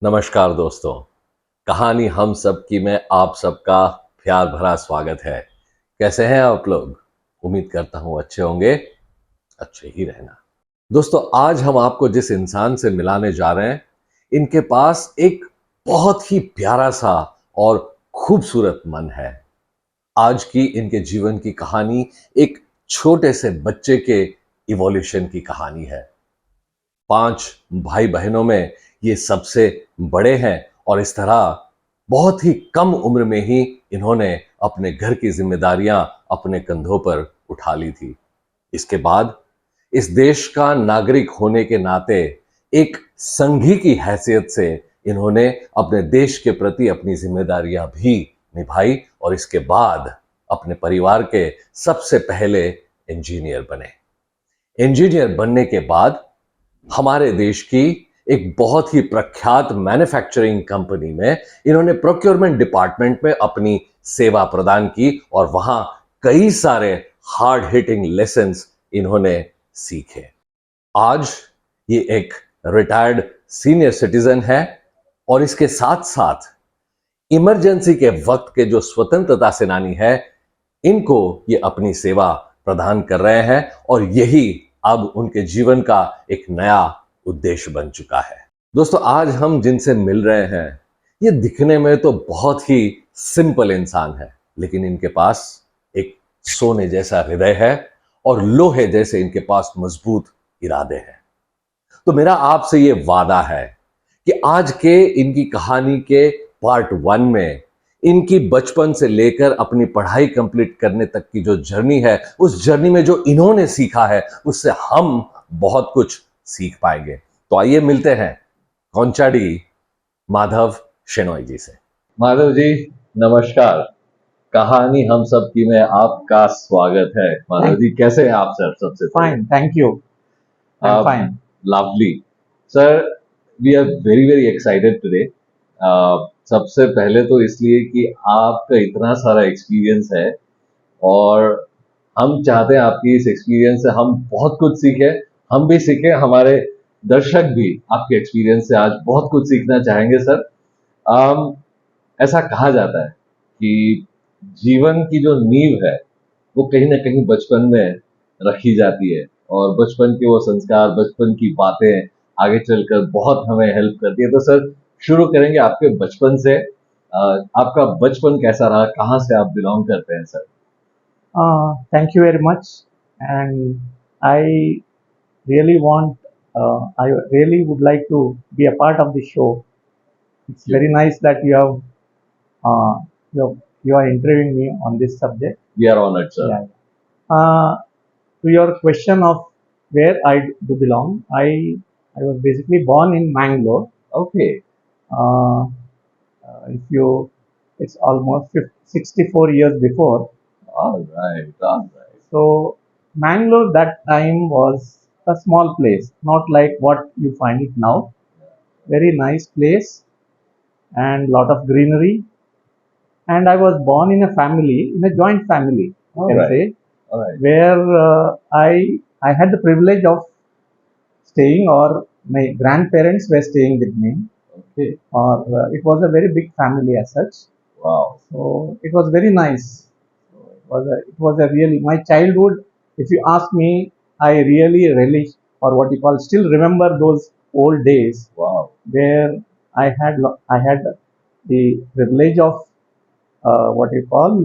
नमस्कार दोस्तों। कहानी हम सब की में आप सबका प्यार भरा स्वागत है। कैसे हैं आप लोग? उम्मीद करता हूं अच्छे होंगे, अच्छे ही रहना। दोस्तों, आज हम आपको जिस इंसान से मिलाने जा रहे हैं, इनके पास एक बहुत ही प्यारा सा और खूबसूरत मन है। आज की इनके जीवन की कहानी एक छोटे से बच्चे के इवोल्यूशन की कहानी है। 5 भाई बहनों में ये सबसे बड़े हैं और इस तरह बहुत ही कम उम्र में ही इन्होंने अपने घर की जिम्मेदारियां अपने कंधों पर उठा ली थी। इसके बाद इस देश का नागरिक होने के नाते एक संघी की हैसियत से इन्होंने अपने देश के प्रति अपनी जिम्मेदारियां भी निभाई और इसके बाद अपने परिवार के सबसे पहले इंजीनियर बने। इंजीनियर बनने के बाद हमारे देश की एक बहुत ही प्रख्यात मैन्युफैक्चरिंग कंपनी में इन्होंने प्रोक्योरमेंट डिपार्टमेंट में अपनी सेवा प्रदान की और वहां कई सारे हार्ड हिटिंग लेसन्स इन्होंने सीखे। आज ये एक रिटायर्ड सीनियर सिटीजन है और इसके साथ साथ इमरजेंसी के वक्त के जो स्वतंत्रता सेनानी है, इनको ये अपनी सेवा प्रदान कर रहे हैं और यही अब उनके जीवन का एक नया उद्देश्य बन चुका है। दोस्तों, आज हम जिनसे मिल रहे हैं, ये दिखने में तो बहुत ही सिंपल इंसान है, लेकिन इनके पास एक सोने जैसा हृदय है और लोहे जैसे इनके पास मजबूत इरादे हैं। तो मेरा आपसे ये वादा है कि आज के इनकी कहानी के पार्ट 1 में इनकी बचपन से लेकर अपनी पढ़ाई कंप्लीट करने तक की जो जर्नी है, उस जर्नी में जो इन्होंने सीखा है, उससे हम बहुत कुछ सीख पाएंगे। तो आइए मिलते हैं कौंचाडी माधव शेनॉय जी से। माधव जी, नमस्कार। कहानी हम सब की में आपका स्वागत है। माधव जी, कैसे हैं आप सर? सबसे fine, thank you. Fine, lovely sir. We are very very excited today. सबसे पहले तो इसलिए कि आपका इतना सारा एक्सपीरियंस है और हम चाहते हैं आपकी इस एक्सपीरियंस से हम बहुत कुछ सीखें, हम भी सीखें, हमारे दर्शक भी आपके एक्सपीरियंस से आज बहुत कुछ सीखना चाहेंगे सर। ऐसा कहा जाता है कि जीवन की जो नींव है वो कहीं ना कहीं बचपन में रखी जाती है और बचपन के वो संस्कार, बचपन की बातें आगे चलकर बहुत हमें हेल्प करती है। तो सर, शुरू करेंगे आपके बचपन से। आपका बचपन कैसा रहा? कहाँ से आप बिलोंग करते हैं sir? Thank you very much and I really want, I really would like to be a part of the show. It's very nice that uh, you are interviewing me on this subject. We are honored, sir. Yeah. To your question of where I do belong, I was basically born in Mangalore. Okay. Uh, if you, it's almost 64 years before. All right, all right. So Mangalore that time was a small place, not like what you find it now. Very nice place and lot of greenery. And I was born in a family, in a joint family, you can say, where I had the privilege of staying, or my grandparents were staying with me. Okay. Or it was a very big family as such. Wow. So it was very nice. It was a really, my childhood, if you ask me, I really relish, or what you call, still remember those old days. Wow. Where I had the privilege of what you call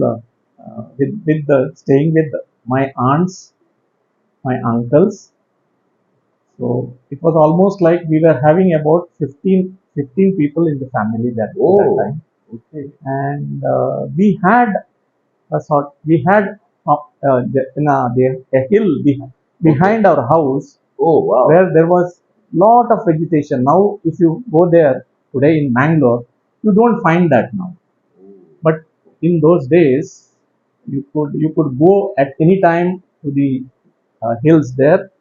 with the staying with my aunts, my uncles. So it was almost like we were having about 15 people in the family that time. Okay. And we had a hill behind our house. Oh, wow. Where there was lot of vegetation. Now if you go there today in Mangalore, you don't find that now. But in those days, you could go at any time to the hills there,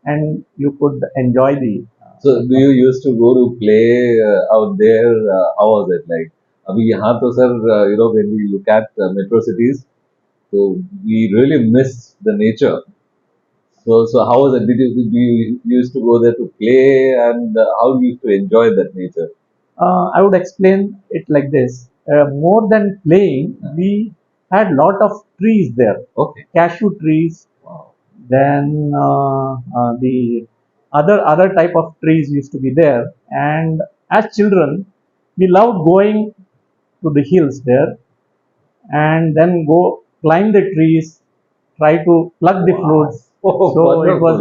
and you could enjoy the So do you used to go to play out there? How was it like? अभी यहाँ तो sir, when we look at metro cities, so we really miss the nature. So how was it? Do you used to go there to play, and how you used to enjoy that nature? I would explain it like this. More than playing, we had lot of trees there. Okay. Cashew trees, Wow. then the other type of trees used to be there. And as children, we loved going to the hills there and then go climb the trees, try to pluck the Wow. fruits. Oh, So wonderful.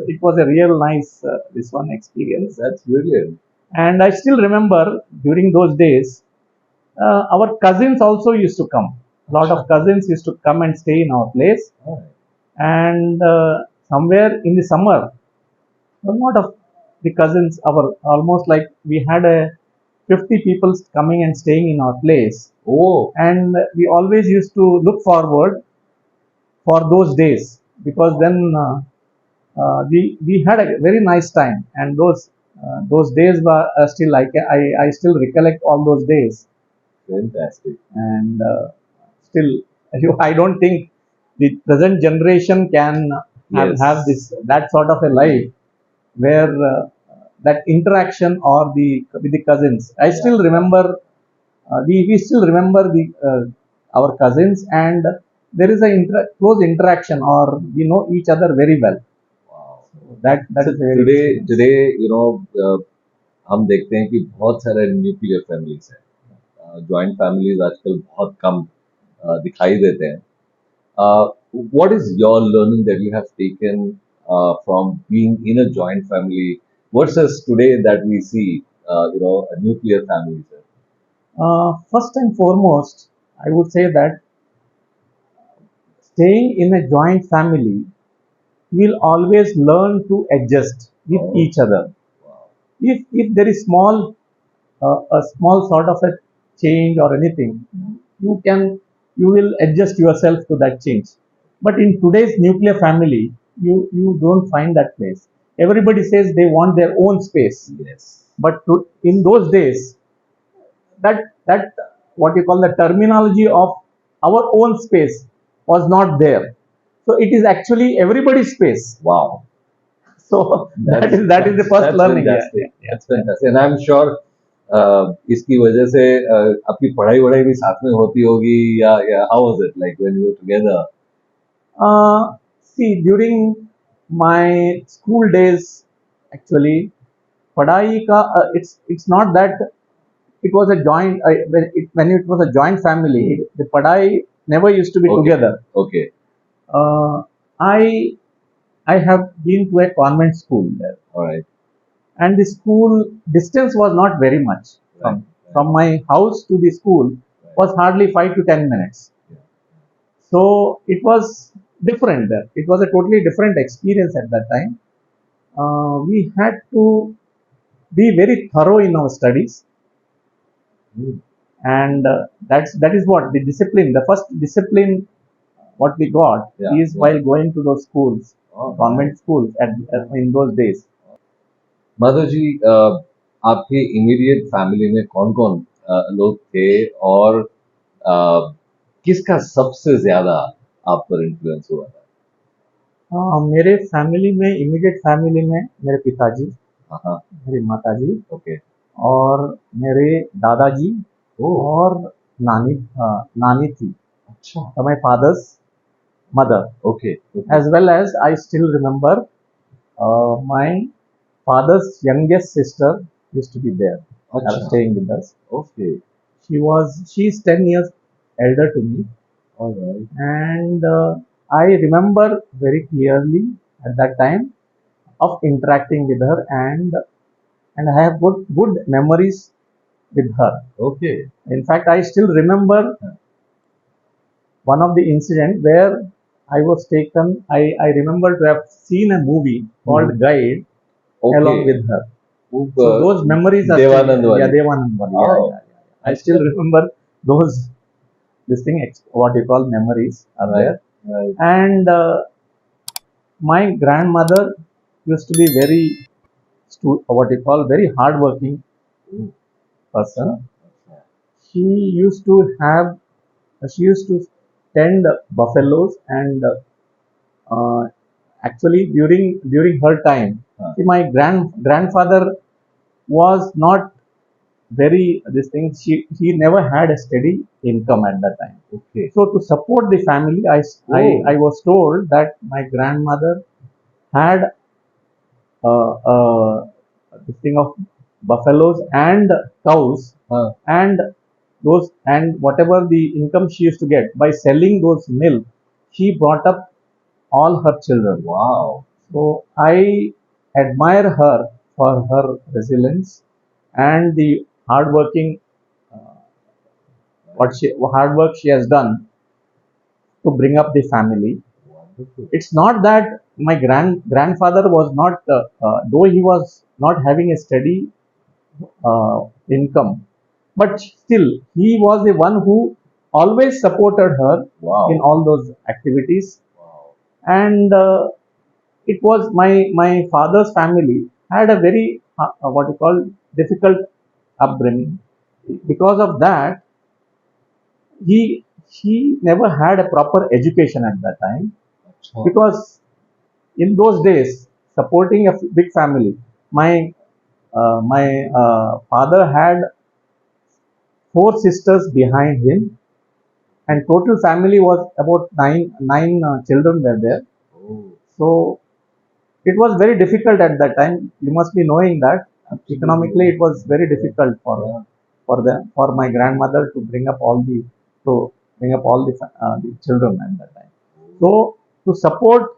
it was a real nice this one experience. That's brilliant. And I still remember during those days, our cousins also used to come. A lot of cousins used to come and stay in our place. All right. And somewhere in the summer, a lot of the cousins, our almost like we had a 50 people coming and staying in our place. Oh, And we always used to look forward for those days because then we had a very nice time, and those days were still like I still recollect all those days. fantastic. And still I don't think the present generation can Yes. have this that sort of a life where that interaction or the with the cousins. I still remember we still remember the our cousins, and there is a close interaction, or we know each other very well. Wow. That So is a very today हम देखते हैं कि बहुत सारे nuclear families हैं, joint families आजकल बहुत कम दिखाई देते हैं. What is your learning that you have taken from being in a joint family versus today that we see, a nuclear family? Sir? first and foremost, I would say that staying in a joint family will always learn to adjust with Oh. each other. Wow. If there is a small sort of a change or anything, you can you will adjust yourself to that change. But in today's nuclear family, you don't find that place. Everybody says they want their own space. Yes. But in those days, that what you call the terminology of our own space was not there. So it is actually everybody's space. Wow. So that is the first That's learning. fantastic. Yeah. That's fantastic. And I'm sure इसकी वजह से आपकी पढ़ाई वढ़ाई भी साथ में होती होगी या how was it like when you were together? See, during my school days, actually, पढ़ाई का it's not that it was a joint when it was a joint family. The पढ़ाई never used to be Okay. together. Okay. Uh, I I have been to a convent school there, All right. and the school distance was not very much. Right. From my house to the school was hardly 5 to 10 minutes. Yeah. So it was different. It was a totally different experience at that time. We had to be very thorough in our studies, Hmm. and that is what the discipline. The first discipline what we got Yeah, is yeah. while going to those schools, Oh, convent schools in those days. Madhav ji, आपके immediate family में कौन-कौन लोग थे और किसका सबसे ज्यादा आप पर इन्फ्लुएंस हुआ था? मेरे फैमिली में इमीडिएट फैमिली में मेरे पिताजी, हाँ, हाँ. मेरी माताजी ओके. और मेरे दादाजी ओह. और नानी थी. अच्छा. So my father's mother, okay. as well as I still remember my father's youngest sister used to be there, अच्छा. staying with us. Okay. She's 10 years elder to me, alright. and I remember very clearly at that time of interacting with her, and I have good memories with her. Okay. In fact, I still remember one of the incident where I was taken. I remember to have seen a movie called Guide okay. along with her. खूब So those memories are Devanand still, वाली. yeah, Devanand wali. Oh. I still remember those this thing what you call memories are there. Right. And my grandmother used to be very what you call very hardworking person. She used to have she used to tend buffaloes, and uh, actually during her time, see, my grandfather was not very this thing. He never had a steady income at that time. Okay. So to support the family, I was told that my grandmother had this thing of buffaloes and cows, and those, and whatever the income she used to get by selling those milk, she brought up all her children. Wow. So I admire her for her resilience and the hardworking, hard work she has done to bring up the family. Wonderful. It's not that my grandfather was not, though he was not having a steady income, but still he was the one who always supported her in all those activities. Wow. And it was my father's family had a very what you call difficult upbringing. Because of that, he never had a proper education at that time, because in those days supporting a big family, my father had four sisters behind him, and total family was about nine children were there. So it was very difficult at that time. You must be knowing that economically it was very difficult for my grandmother to bring up all the children at that time. So to support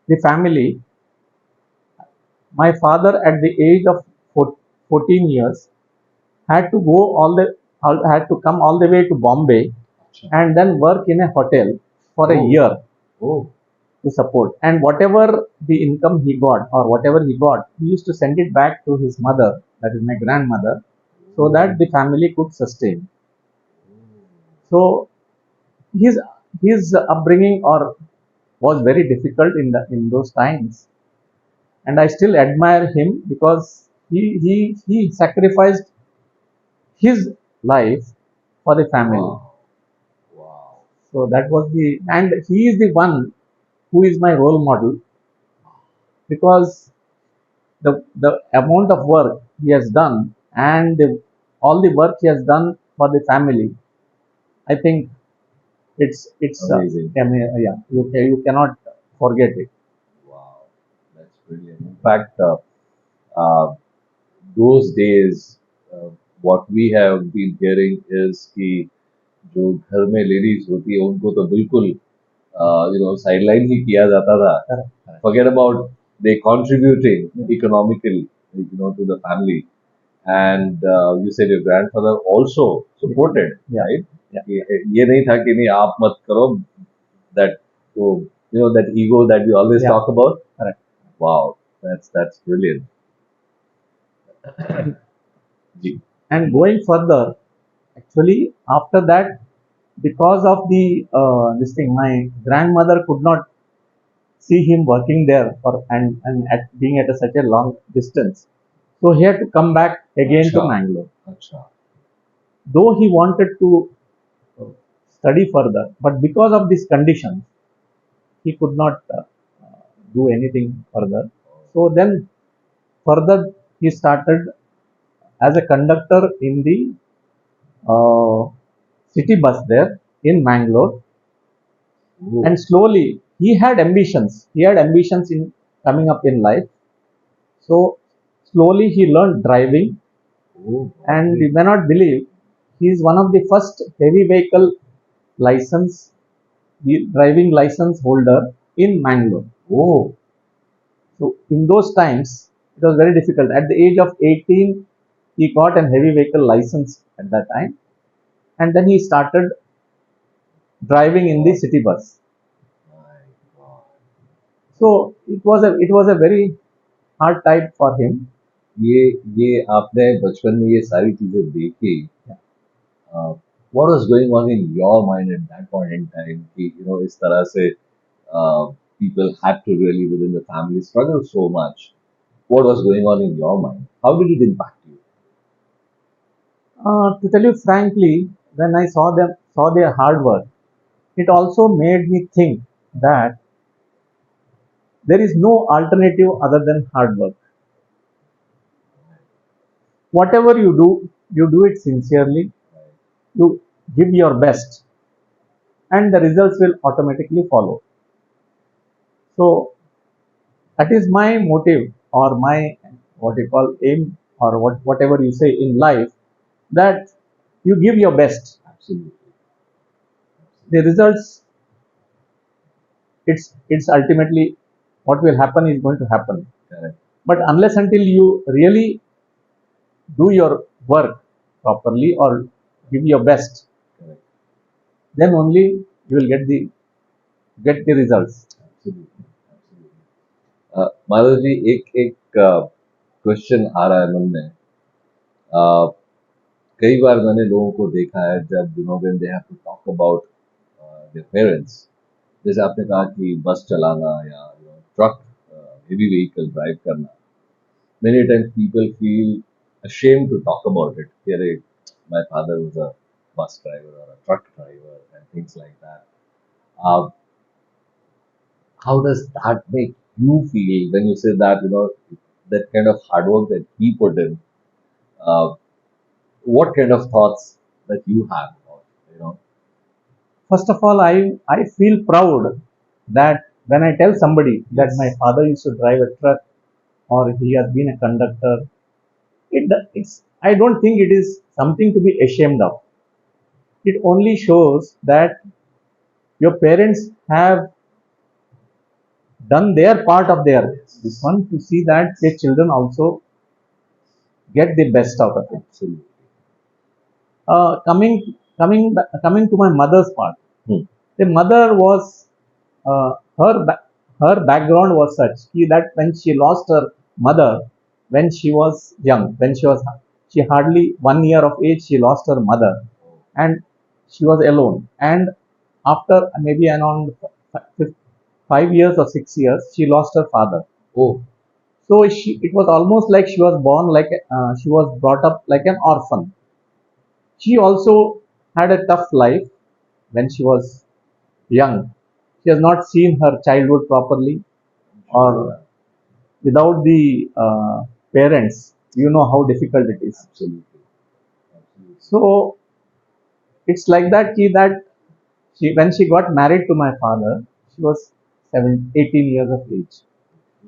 the family, my father at the age of 14 years had to go had to come all the way to Bombay and then work in a hotel for a year to support. And whatever the income he got or whatever he got, he used to send it back to his mother, that is my grandmother, so that the family could sustain. So his upbringing or was very difficult in those times, and I still admire him because he sacrificed his life for the family. Wow. Wow. So that was and he is the one who is my role model, because the amount of work he has done and all the work he has done for the family, I think it's Amazing. yeah, you cannot forget it. Wow, that's brilliant. In fact, uh, those days, uh, what we have been hearing is कि जो घर में ladies होती है उनको तो बिल्कुल sideline ही किया जाता था. Correct, correct. Forget about they contributing economically, to the family. And you said your grandfather also supported, Yeah. right? Yeah. ये नहीं था कि नहीं आप मत करो, that that ego that we always Yeah. talk about. Correct. Wow, that's brilliant. Ji. And going further, actually after that, because of the this thing, my grandmother could not see him working there and at being at such a long distance. So he had to come back again to Acha. Mangalore. Acha. Though he wanted to study further, but because of these conditions, he could not do anything further. So then further he started as a conductor in the city bus there in Mangalore. Ooh. And slowly he had ambitions. He had ambitions in coming up in life. So slowly he learned driving, Ooh. and you may not believe he is one of the first heavy vehicle license driving license holder in Mangalore. Oh. So in those times it was very difficult. At the age of 18, he got a heavy vehicle license at that time, and then he started driving in the city bus. My God. So it was a very hard time for him. ये आपने बचपन में ये सारी चीजें देखी. What was going on in your mind at that point in time कि इस तरह से people had to really within the family struggle so much. What was going on in your mind? How did it impact you? To tell you frankly, when I saw their hard work, it also made me think that there is no alternative other than hard work. whatever you do it sincerely, you give your best, and the results will automatically follow. So that is my motive, or my, what you call, aim, or whatever you say in life, that you give your best. Absolutely. The results, it's ultimately what will happen is going to happen. Correct. But unless until you really do your work properly or give your best, Correct. then only you will get the results. Absolutely. Madhav ji, एक एक question आ रहा है मन में. कई बार मैंने लोगों को देखा है जब when they have to talk about their parents, जैसे आपने कहा कि बस चलाना या ट्रक, हेवी व्हीकल ड्राइव करना, many times people feel ashamed to talk about it. कि अरे, my father was a bus driver or a truck driver and things like that. Uh, how does that make you feel when you say that, that kind of hard work that he put in? Uh, what kind of thoughts that you have about, First of all, I feel proud that when I tell somebody that Yes. my father used to drive a truck or he has been a conductor, it's, I don't think it is something to be ashamed of. It only shows that your parents have done their part of their this one to see that their children also get the best out of it. Absolutely. Coming to my mother's part, the mother was, her background was such that when she lost her mother, when she was young, she hardly 1 year of age, she lost her mother, and she was alone. And after maybe around 5 years or 6 years, she lost her father. Oh, So it was almost like she was born like she was brought up like an orphan. She also had a tough life when she was young. She has not seen her childhood properly, or without the parents, you know how difficult it is. absolutely. Absolutely. So it's like that that when she got married to my father, she was 18 years of age.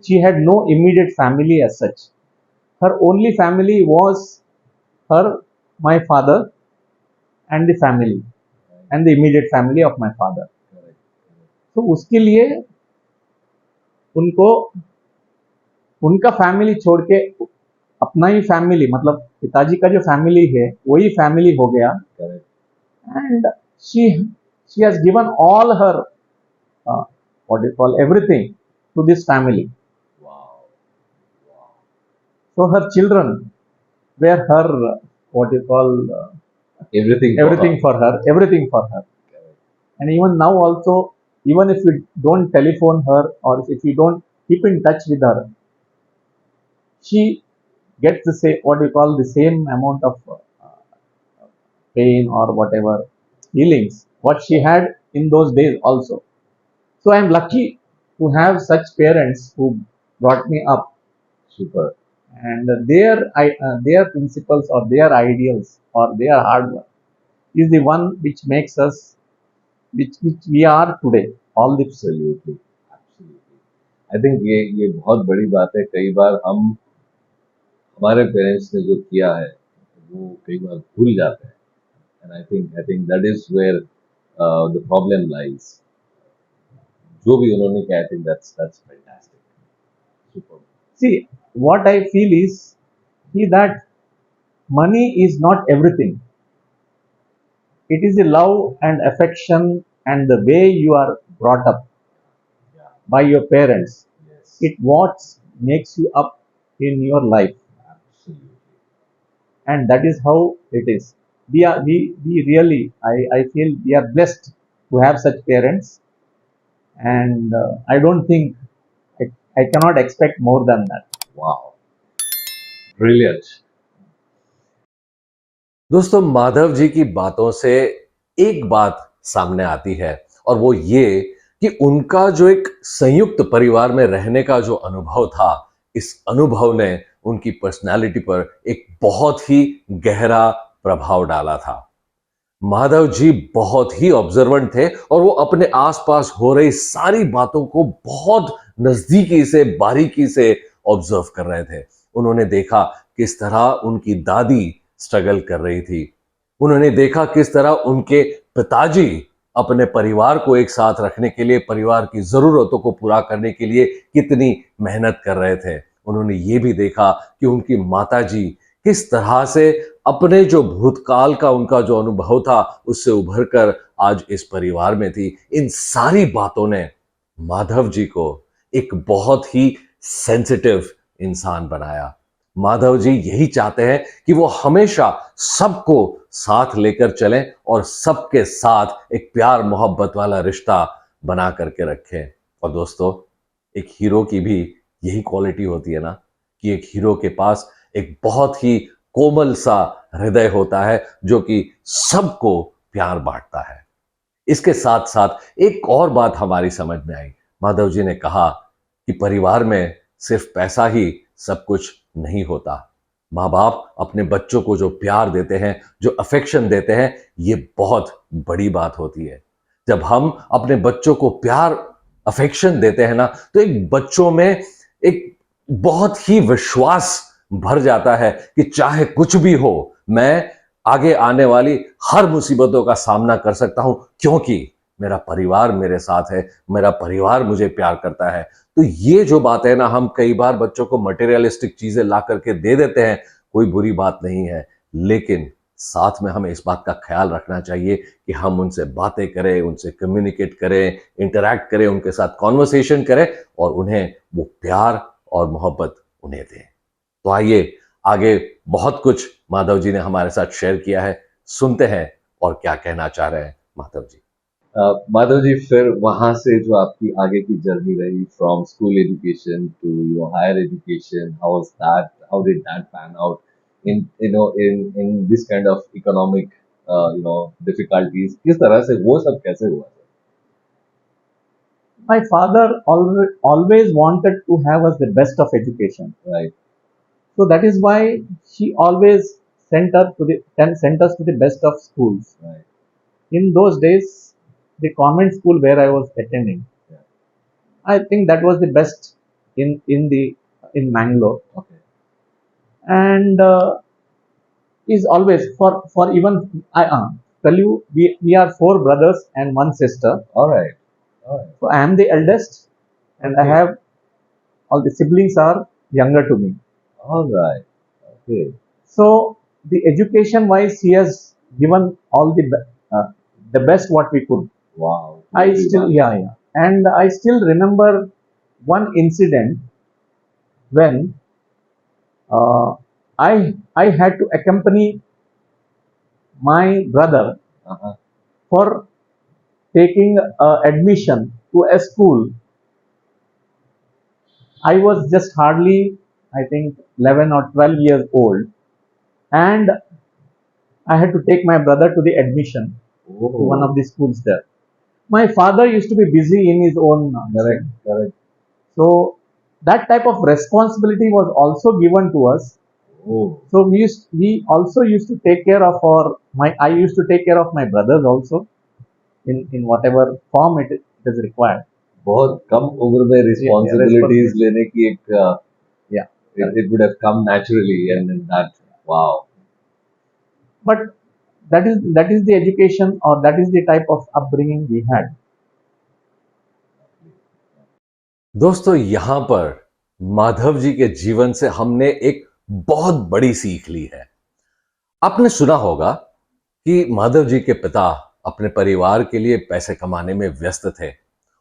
She had no immediate family as such. Her only family was her, my father, and the family, and the immediate family of my father. Correct. तो उसके लिए उनको उनका family छोड़ के अपना ही family, मतलब पिताजी का जो फैमिली है वही फैमिली हो गया. Correct. And she has given all her, what do you call, everything to this family. Wow. Wow. So her children were her, what do you call, Everything for her. everything for her. Correct. And even now also, even if we don't telephone her or if we don't keep in touch with her, she gets the same, what we call, the same amount of pain or whatever feelings what she had in those days also. So I am lucky to have such parents who brought me up. Super. And their principles or their ideals or their hard work is the one which makes us, which we are today. All the Absolutely. Absolutely. I think ये बहुत बड़ी बात है. कई बार हम हमारे parents ने जो किया है वो कई बार भूल जाते हैं. And I think that is where the problem lies. जो भी उन्होंने किया, I think that's fantastic. Super. see, what I feel is that money is not everything. It is the love and affection and the way you are brought up Yeah. by your parents. Yes. It what makes you up in your life, Absolutely. and that is how it is. We really, I feel we are blessed to have such parents, and I don't think I cannot expect more than that. Wow. Brilliant. दोस्तों, माधव जी की बातों से एक बात सामने आती है, और वो ये कि उनका जो एक संयुक्त परिवार में रहने का जो अनुभव था, इस अनुभव ने उनकी पर्सनालिटी पर एक बहुत ही गहरा प्रभाव डाला था। माधव जी बहुत ही ऑब्जर्वेंट थे और वो अपने आसपास हो रही सारी बातों को बहुत नजदीकी से, बारीकी से ऑब्जर्व कर रहे थे। उन्होंने देखा किस तरह उनकी दादी स्ट्रगल कर रही थी। उन्होंने देखा किस तरह उनके पिताजी अपने परिवार को एक साथ रखने के लिए, परिवार की जरूरतों को पूरा करने के लिए कितनी मेहनत कर रहे थे। उन्होंने ये भी देखा कि उनकी माताजी किस तरह से अपने जो भूतकाल का उनका जो अनुभव था उससे उभर कर आज इस परिवार में थी। इन सारी बातों ने माधव जी को एक बहुत ही सेंसिटिव इंसान बनाया। माधव जी यही चाहते हैं कि वो हमेशा सबको साथ लेकर चलें और सबके साथ एक प्यार मोहब्बत वाला रिश्ता बना करके रखें। और दोस्तों, एक हीरो की भी यही क्वालिटी होती है ना, कि एक हीरो के पास एक बहुत ही कोमल सा हृदय होता है जो कि सबको प्यार बांटता है। इसके साथ साथ एक और बात हमारी समझ में आई। माधव जी ने कहा कि परिवार में सिर्फ पैसा ही सब कुछ नहीं होता। माँ बाप अपने बच्चों को जो प्यार देते हैं, जो अफेक्शन देते हैं, ये बहुत बड़ी बात होती है। जब हम अपने बच्चों को प्यार, अफेक्शन देते हैं ना, तो एक बच्चों में एक बहुत ही विश्वास भर जाता है कि चाहे कुछ भी हो, मैं आगे आने वाली हर मुसीबतों का सामना कर सकता हूं, क्योंकि मेरा परिवार मेरे साथ है, मेरा परिवार मुझे प्यार करता है। तो ये जो बात है ना, हम कई बार बच्चों को मटेरियलिस्टिक चीजें ला करके दे देते हैं, कोई बुरी बात नहीं है, लेकिन साथ में हमें इस बात का ख्याल रखना चाहिए कि हम उनसे बातें करें, उनसे कम्युनिकेट करें, इंटरैक्ट करें, उनके साथ कॉन्वर्सेशन करें और उन्हें वो प्यार और मोहब्बत उन्हें दें। तो आइए आगे, बहुत कुछ माधव जी ने हमारे साथ शेयर किया है, सुनते हैं और क्या कहना चाह रहे हैं माधव जी। माधव जी, फिर वहां से जो आपकी आगे की जर्नी रही, from school education to your higher education, how was that, how did that pan out in in this kind of economic difficulties, किस तरह से वो सब कैसे हुआ? My father always wanted to have us the best of education. Right. So that is why she always sent us to the best of schools. Right. In those days, the convent school where I was attending, Yeah. I think that was the best in Mangalore. Okay. And is always for even I tell you, we are four brothers and one sister. All right. All right. So I am the eldest, and I have all the siblings are younger to me. All right. Okay. So the education wise, he has given all the best what we could. Wow. I still yeah, and I still remember one incident when I had to accompany my brother Uh-huh. for taking admission to a school. I was just hardly, I think, 11 or 12 years old, and I had to take my brother to the admission to one of the schools there. My father used to be busy in his own. Correct. Correct. So that type of responsibility was also given to us. Oh. So we also used to take care of I used to take care of my brothers also in whatever form it is required. बहुत कम उम्र में responsibilities लेने की एक Yeah. it would have come naturally, and that, wow. But that is the education, or that is the type of upbringing we had. दोस्तों, यहां पर माधव जी के जीवन से हमने एक बहुत बड़ी सीख ली है। आपने सुना होगा कि माधव जी के पिता अपने परिवार के लिए पैसे कमाने में व्यस्त थे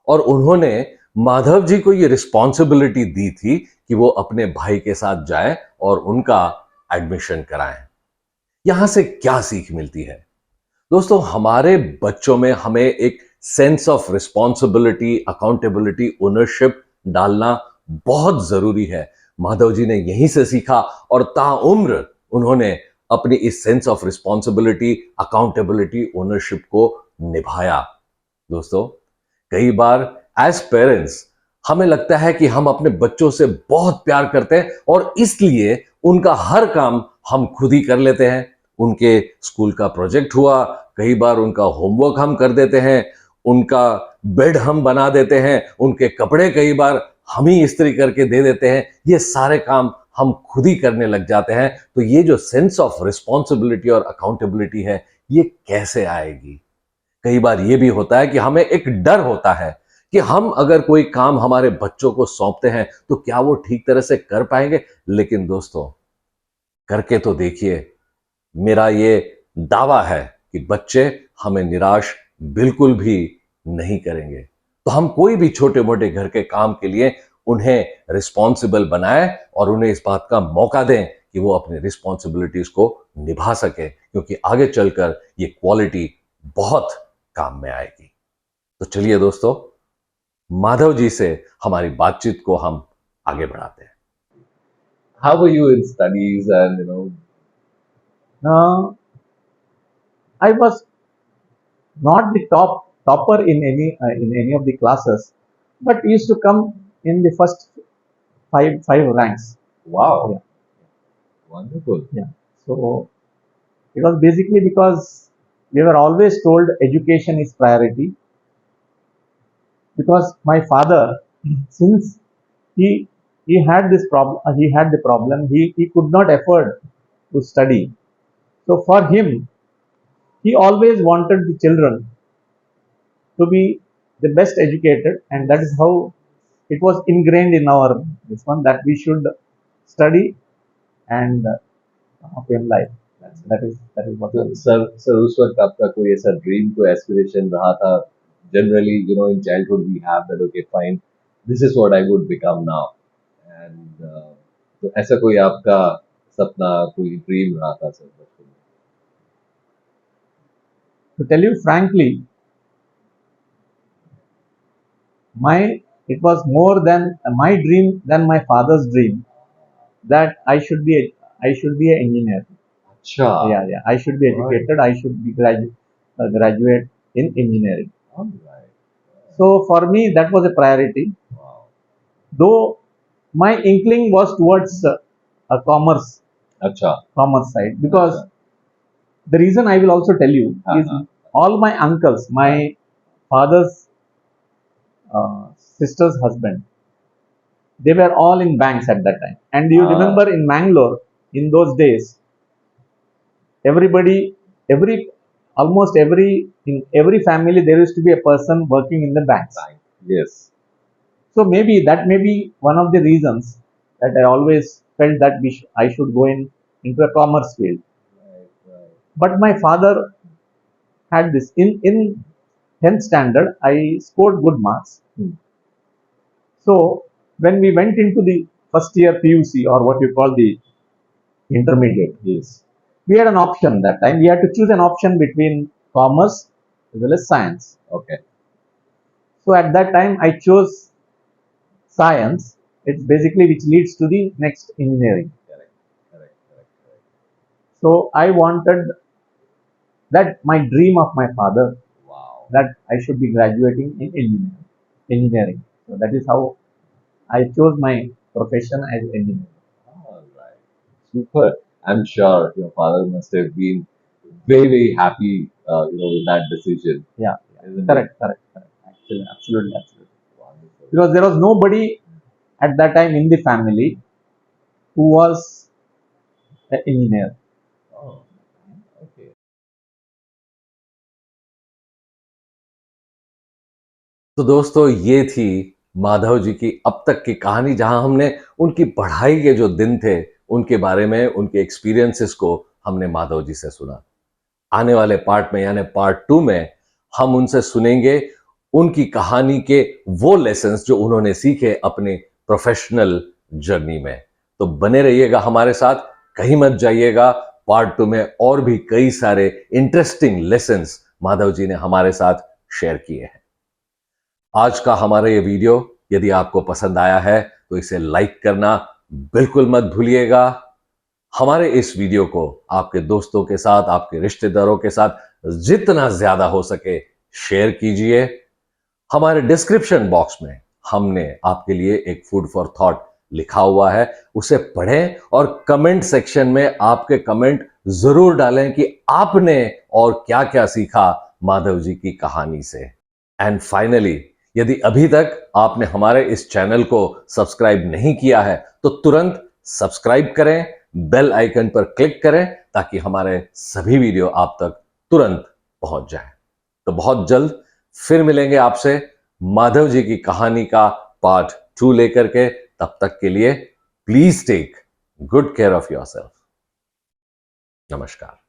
और उन्होंने माधव जी को यह रिस्पॉन्सिबिलिटी दी थी कि वो अपने भाई के साथ जाएं और उनका एडमिशन कराएं। यहां से क्या सीख मिलती है? दोस्तों, हमारे बच्चों में हमें एक sense of responsibility, accountability, ownership डालना बहुत जरूरी है। माधव जी ने यहीं से सीखा और ताउम्र उन्होंने अपनी इस sense of responsibility, accountability, ownership को निभाया। दोस्तों, कई बार एज पेरेंट्स हमें लगता है कि हम अपने बच्चों से बहुत प्यार करते हैं और इसलिए उनका हर काम हम खुद ही कर लेते हैं। उनके स्कूल का प्रोजेक्ट हुआ, कई बार उनका होमवर्क हम कर देते हैं, उनका बेड हम बना देते हैं, उनके कपड़े कई बार हम ही इस्त्री करके दे देते हैं। ये सारे काम हम खुद ही करने लग जाते हैं। तो ये जो सेंस ऑफ रिस्पॉन्सिबिलिटी और अकाउंटेबिलिटी है, ये कैसे आएगी? कई बार ये भी होता है कि हमें एक डर होता है कि हम अगर कोई काम हमारे बच्चों को सौंपते हैं तो क्या वो ठीक तरह से कर पाएंगे। लेकिन दोस्तों, करके तो देखिए। मेरा ये दावा है कि बच्चे हमें निराश बिल्कुल भी नहीं करेंगे। तो हम कोई भी छोटे मोटे घर के काम के लिए उन्हें रिस्पॉन्सिबल बनाएं और उन्हें इस बात का मौका दें कि वो अपनी रिस्पॉन्सिबिलिटीज को निभा सके, क्योंकि आगे चलकर ये क्वालिटी बहुत काम में आएगी। तो चलिए दोस्तों, माधव जी से हमारी बातचीत को हम आगे बढ़ाते हैं। How were you in studies and I was not the topper in any of the classes, but used to come in the first five ranks. wow, Yeah, wonderful. yeah. So it was basically because we were always told education is priority. Because my father, since he he had this problem, he could not afford to study. So for him, he always wanted the children to be the best educated, and that is how it was ingrained in our this one that we should study and in life. That is what. So, sir, उस वक्त आपका कोई ऐसा dream, कोई aspiration रहा था? Generally in childhood we have that, okay, fine, this is what I would become now, and तो ऐसा कोई आपका सपना, कोई ड्रीम रहा था सर बचपन में? To tell you frankly, it was more than my dream than my father's dream that I should be an engineer. अच्छा, Yeah. I should be educated. I should be graduate in engineering. all right, So for me, that was a priority. wow, Though my inkling was towards a अच्छा, commerce side, because the reason I will also tell you is all my uncles, my father's sister's husband, they were all in banks at that time. And you remember in Mangalore in those days, everybody, almost in every family there used to be a person working in the banks. fine, yes, So maybe that may be one of the reasons that I always felt that I should go into a commerce field. right, But my father had this in 10th standard. I scored good marks. So when we went into the first year PUC, or what you call the intermediate, yes, we had an option that time. We had to choose an option between commerce as well as science. okay, So at that time, I chose science. It's basically which leads to the next engineering. correct, correct. So I wanted that, my dream of my father, Wow, that I should be graduating in engineering. So that is how I chose my profession as engineer. all right, super. I'm sure your father must have been very, very happy, with that decision, Yeah, isn't it? correct. Actually, absolutely. Wonderful. Because there was nobody at that time in the family who was an engineer. Oh, okay. तो दोस्तों, ये थी माधव जी की अब तक की कहानी, जहां हमने उनकी पढ़ाई के जो दिन थे उनके बारे में, उनके एक्सपीरियंसेस को हमने माधव जी से सुना। आने वाले पार्ट में यानी पार्ट 2 में हम उनसे सुनेंगे उनकी कहानी के वो लेसन्स जो उन्होंने सीखे अपने प्रोफेशनल जर्नी में। तो बने रहिएगा हमारे साथ, कहीं मत जाइएगा। पार्ट 2 में और भी कई सारे इंटरेस्टिंग लेसन्स माधव जी ने हमारे साथ शेयर किए हैं। आज का हमारा ये वीडियो यदि आपको पसंद आया है तो इसे लाइक करना बिल्कुल मत भूलिएगा। हमारे इस वीडियो को आपके दोस्तों के साथ, आपके रिश्तेदारों के साथ जितना ज्यादा हो सके शेयर कीजिए। हमारे डिस्क्रिप्शन बॉक्स में हमने आपके लिए एक फूड फॉर थॉट लिखा हुआ है, उसे पढ़ें और कमेंट सेक्शन में आपके कमेंट जरूर डालें कि आपने और क्या क्या सीखा माधव जी की कहानी से। एंड फाइनली, यदि अभी तक आपने हमारे इस चैनल को सब्सक्राइब नहीं किया है तो तुरंत सब्सक्राइब करें, बेल आइकन पर क्लिक करें ताकि हमारे सभी वीडियो आप तक तुरंत पहुंच जाए। तो बहुत जल्द फिर मिलेंगे आपसे माधव जी की कहानी का पार्ट 2 लेकर के। तब तक के लिए please take good care of yourself. नमस्कार।